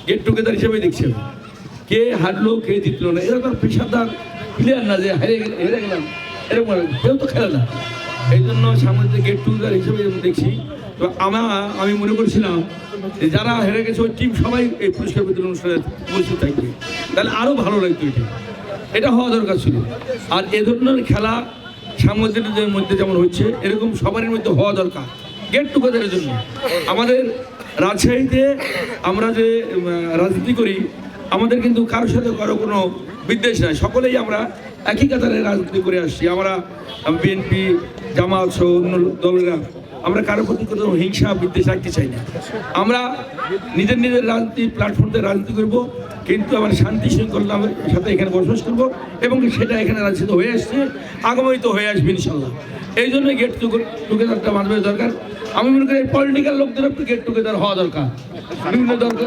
Get together হিসেবে দেখছি কে হারলো কে জিতলো না, এরা তো পেশাদার প্লেয়ার না যে হেরে গেলাম এরকম কেউ তো খেলে না। এই জন্য সামনে গেট টুগেদার হিসেবে দেখছি। তো আমি মনে করছিলাম যে যারা হেরে গেছে ওই টিম সবাই এই পুরস্কার বিতরণ অনুষ্ঠানে উপস্থিত থাকবে, তাহলে আরও ভালো লাগতো। এটা হওয়া দরকার ছিল। আর এ ধরনের খেলা সাংবাদিকদের মধ্যে যেমন হচ্ছে এরকম সবারই মধ্যে হওয়া দরকার গেট টুগেদারের জন্য। আমাদের রাজশাহীতে আমরা যে রাজনীতি করি আমাদের কিন্তু কারোর সাথে কারো কোনো বিদ্বেষ নাই, সকলেই আমরা একই কাতারে রাজনীতি করে আসছি। আমরা বিএনপি জামাত সহ অন্য দলেরা আমরা কারোর প্রতি কোনো হিংসা বিদ্বেষ রাখতে চাই না। আমরা নিজের রাজনীতি প্ল্যাটফর্মে রাজনীতি করব, কিন্তু আমরা শান্তি শৃঙ্খলার সাথে এখানে বসবাস করব এবং সেটা এখানে রাজনীতি হয়ে আসছে, আগামী তো হয়ে আসবে ইনশাল্লাহ। এই জন্য গেট টুগেদারটা মানবে দরকার। আমি মনে করি পলিটিক্যাল লোকদের একটু গেট টুগেদার হওয়া দরকার, বিভিন্ন দরকার।